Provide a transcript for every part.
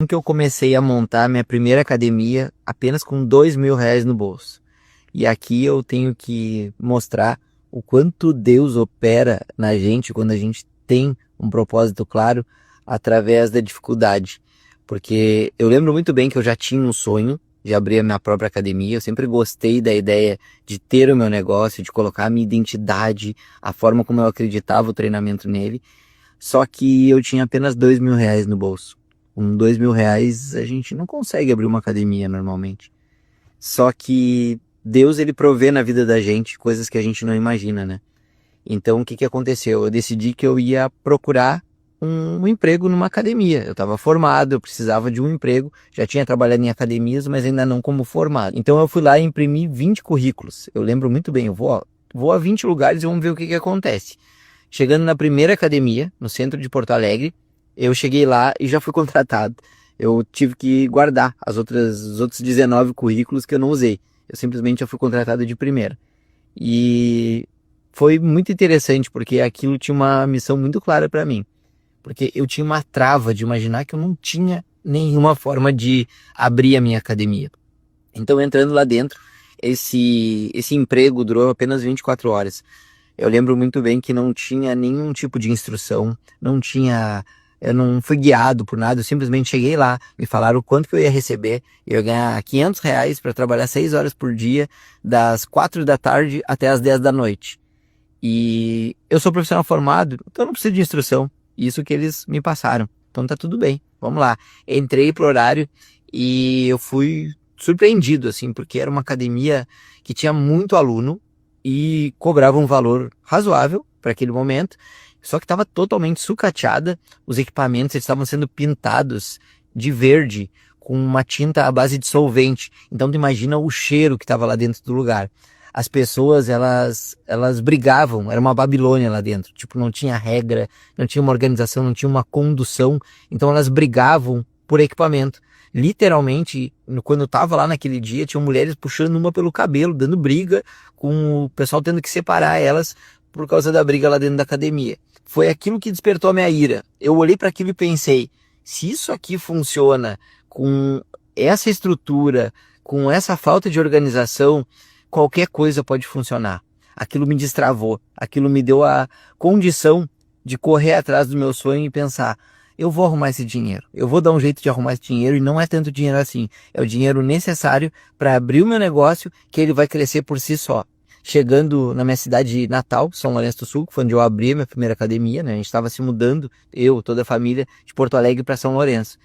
Que eu comecei a montar minha primeira academia apenas com R$ 2.000 no bolso. E aqui eu tenho que mostrar o quanto Deus opera na gente quando a gente tem um propósito claro através da dificuldade. Porque eu lembro muito bem que eu já tinha um sonho de abrir a minha própria academia. Eu sempre gostei da ideia de ter o meu negócio, de colocar a minha identidade, a forma como eu acreditava o treinamento nele. Só que eu tinha apenas R$ 2.000 no bolso. Com R$ 2.000 a gente não consegue abrir uma academia normalmente. Só que Deus, ele provê na vida da gente coisas que a gente não imagina, né? Então o que que aconteceu? Eu decidi que eu ia procurar um emprego numa academia. Eu estava formado, eu precisava de um emprego, já tinha trabalhado em academias, mas ainda não como formado. Então eu fui lá e imprimi 20 currículos. Eu lembro muito bem, eu vou a 20 lugares e vamos ver o que que acontece. Chegando na primeira academia, no centro de Porto Alegre, eu cheguei lá e já fui contratado. Eu tive que guardar os outros 19 currículos que eu não usei. Eu simplesmente já fui contratado de primeira. E foi muito interessante porque aquilo tinha uma missão muito clara para mim. Porque eu tinha uma trava de imaginar que eu não tinha nenhuma forma de abrir a minha academia. Então, entrando lá dentro, esse emprego durou apenas 24 horas. Eu lembro muito bem que não tinha nenhum tipo de instrução, eu não fui guiado por nada, eu simplesmente cheguei lá, me falaram o quanto que eu ia receber, eu ia ganhar R$ 500 para trabalhar 6 horas por dia, das 4 da tarde até as 10 da noite. E eu sou profissional formado, então eu não preciso de instrução, isso que eles me passaram. Então tá tudo bem, vamos lá. Entrei pro horário e eu fui surpreendido, assim, porque era uma academia que tinha muito aluno, e cobrava um valor razoável para aquele momento, só que estava totalmente sucateada. Os equipamentos eles estavam sendo pintados de verde com uma tinta à base de solvente. Então tu imagina o cheiro que estava lá dentro do lugar. As pessoas, elas brigavam, era uma Babilônia lá dentro. Tipo, não tinha regra, não tinha uma organização, não tinha uma condução. Então elas brigavam por equipamento. Literalmente, quando eu tava lá naquele dia, tinham mulheres puxando uma pelo cabelo, dando briga, com o pessoal tendo que separar elas por causa da briga lá dentro da academia. Foi aquilo que despertou a minha ira. Eu olhei para aquilo e pensei, se isso aqui funciona com essa estrutura, com essa falta de organização, qualquer coisa pode funcionar. Aquilo me destravou, aquilo me deu a condição de correr atrás do meu sonho e pensar, eu vou arrumar esse dinheiro, eu vou dar um jeito de arrumar esse dinheiro e não é tanto dinheiro assim, é o dinheiro necessário para abrir o meu negócio que ele vai crescer por si só. Chegando na minha cidade natal, São Lourenço do Sul, que foi onde eu abri a minha primeira academia, né? A gente estava se mudando, eu, toda a família, de Porto Alegre para São Lourenço.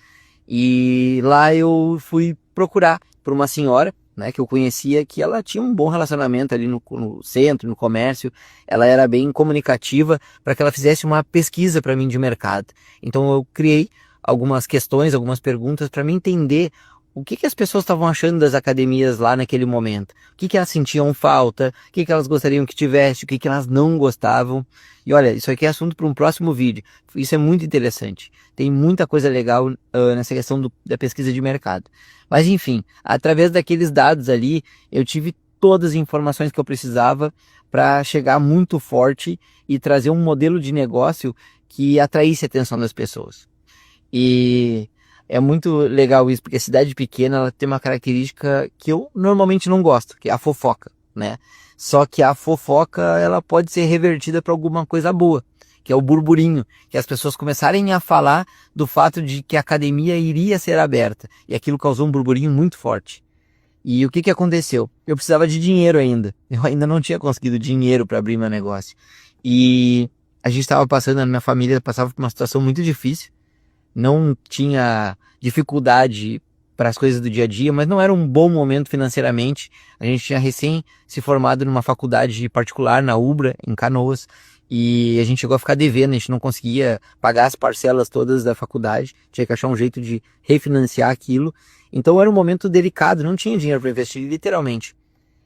E lá eu fui procurar por uma senhora, né, que eu conhecia, que ela tinha um bom relacionamento ali no centro, no comércio, ela era bem comunicativa para que ela fizesse uma pesquisa para mim de mercado. Então eu criei algumas questões, algumas perguntas para mim entender o que que as pessoas estavam achando das academias lá naquele momento, o que que elas sentiam falta, o que que elas gostariam que tivesse, o que que elas não gostavam. E olha, isso aqui é assunto para um próximo vídeo. Isso é muito interessante. Tem muita coisa legal nessa questão da pesquisa de mercado. Mas enfim, através daqueles dados ali, eu tive todas as informações que eu precisava para chegar muito forte e trazer um modelo de negócio que atraísse a atenção das pessoas. E é muito legal isso, porque a cidade pequena ela tem uma característica que eu normalmente não gosto, que é a fofoca, né? Só que a fofoca ela pode ser revertida para alguma coisa boa, que é o burburinho, que as pessoas começarem a falar do fato de que a academia iria ser aberta, e aquilo causou um burburinho muito forte. E o que que aconteceu? Eu precisava de dinheiro ainda. Eu ainda não tinha conseguido dinheiro para abrir meu negócio. E a gente estava passando, a minha família passava por uma situação muito difícil, não tinha dificuldade para as coisas do dia a dia, mas não era um bom momento financeiramente. A gente tinha recém se formado numa faculdade particular na Ubra, em Canoas, e a gente chegou a ficar devendo, a gente não conseguia pagar as parcelas todas da faculdade, tinha que achar um jeito de refinanciar aquilo. Então era um momento delicado, não tinha dinheiro para investir, literalmente.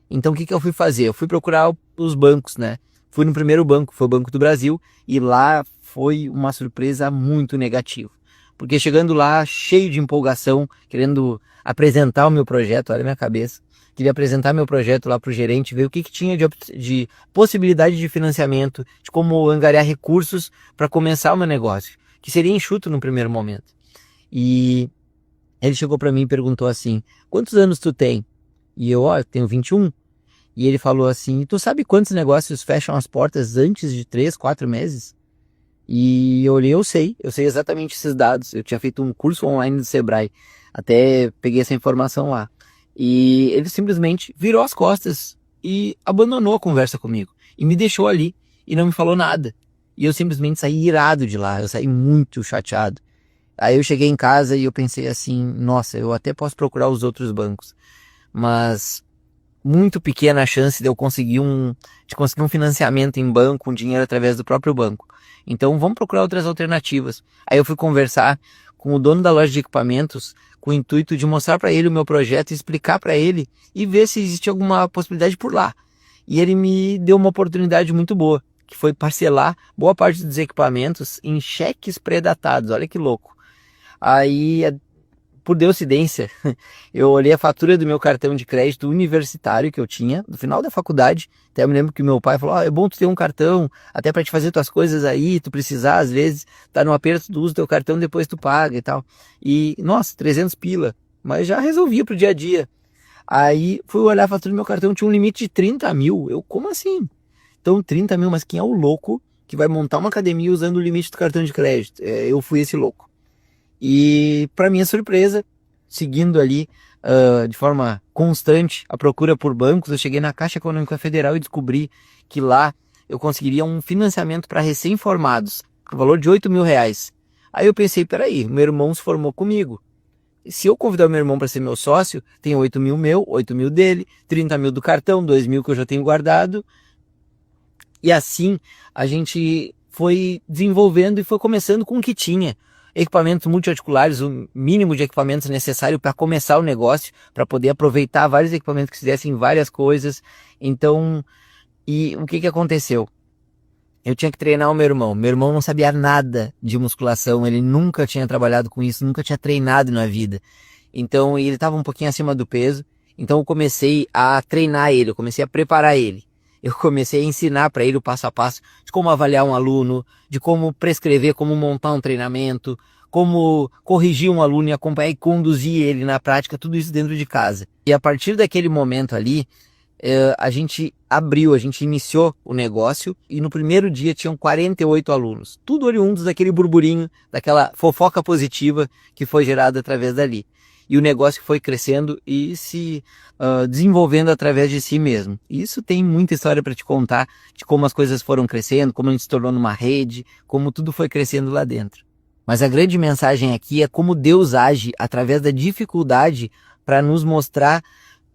Então o que que eu fui fazer? Eu fui procurar os bancos, né? Fui no primeiro banco, foi o Banco do Brasil, e lá foi uma surpresa muito negativa. Porque chegando lá, cheio de empolgação, querendo apresentar o meu projeto, olha a minha cabeça, queria apresentar meu projeto lá para o gerente, ver o que que tinha de possibilidade de financiamento, de como angariar recursos para começar o meu negócio, que seria enxuto no primeiro momento. E Ele chegou para mim e perguntou assim, quantos anos tu tem? E eu, eu tenho 21. E ele falou assim, tu sabe quantos negócios fecham as portas antes de 3, 4 meses? E eu olhei, eu sei exatamente esses dados. Eu tinha feito um curso online do Sebrae, até peguei essa informação lá. E ele simplesmente virou as costas e abandonou a conversa comigo. E me deixou ali e não me falou nada. E eu simplesmente saí irado de lá, eu saí muito chateado. Aí eu cheguei em casa e eu pensei assim, nossa, eu até posso procurar os outros bancos, mas muito pequena a chance de conseguir um financiamento em banco, um dinheiro através do próprio banco. Então vamos procurar outras alternativas. Aí eu fui conversar com o dono da loja de equipamentos com o intuito de mostrar para ele o meu projeto, explicar para ele e ver se existia alguma possibilidade por lá. E ele me deu uma oportunidade muito boa, que foi parcelar boa parte dos equipamentos em cheques pré-datados. Olha que louco. Aí, por coincidência, eu olhei a fatura do meu cartão de crédito universitário que eu tinha, no final da faculdade. Até eu me lembro que meu pai falou, é bom tu ter um cartão, até para te fazer tuas coisas aí, tu precisar, às vezes, tá no aperto, tu usa teu cartão, depois tu paga e tal. E, nossa, 300 pila, mas já resolvia pro dia a dia. Aí, fui olhar a fatura do meu cartão, tinha um limite de 30 mil. Eu, como assim? Então, 30 mil, mas quem é o louco que vai montar uma academia usando o limite do cartão de crédito? Eu fui esse louco. E, para minha surpresa, seguindo ali de forma constante a procura por bancos, eu cheguei na Caixa Econômica Federal e descobri que lá eu conseguiria um financiamento para recém-formados, por valor de 8 mil reais. Aí eu pensei, peraí, meu irmão se formou comigo. E se eu convidar o meu irmão para ser meu sócio, tem 8 mil meu, 8 mil dele, 30 mil do cartão, 2 mil que eu já tenho guardado. E assim a gente foi desenvolvendo e foi começando com o que tinha. Equipamentos multiarticulares, o mínimo de equipamentos necessário para começar o negócio, para poder aproveitar vários equipamentos que fizessem várias coisas. Então, e o que aconteceu? Eu tinha que treinar o meu irmão. Meu irmão não sabia nada de musculação, ele nunca tinha trabalhado com isso, nunca tinha treinado na vida. Então, ele estava um pouquinho acima do peso. Então, eu comecei a treinar ele, eu comecei a preparar ele. Eu comecei a ensinar para ele o passo a passo de como avaliar um aluno, de como prescrever, como montar um treinamento, como corrigir um aluno e acompanhar e conduzir ele na prática, tudo isso dentro de casa. E a partir daquele momento ali, a gente iniciou o negócio e no primeiro dia tinham 48 alunos, tudo oriundos daquele burburinho, daquela fofoca positiva que foi gerada através dali. E o negócio foi crescendo e se desenvolvendo através de si mesmo. E isso tem muita história para te contar de como as coisas foram crescendo, como a gente se tornou numa rede, como tudo foi crescendo lá dentro. Mas a grande mensagem aqui é como Deus age através da dificuldade para nos mostrar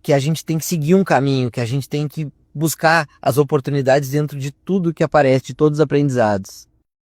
que a gente tem que seguir um caminho, que a gente tem que buscar as oportunidades dentro de tudo que aparece, de todos os aprendizados.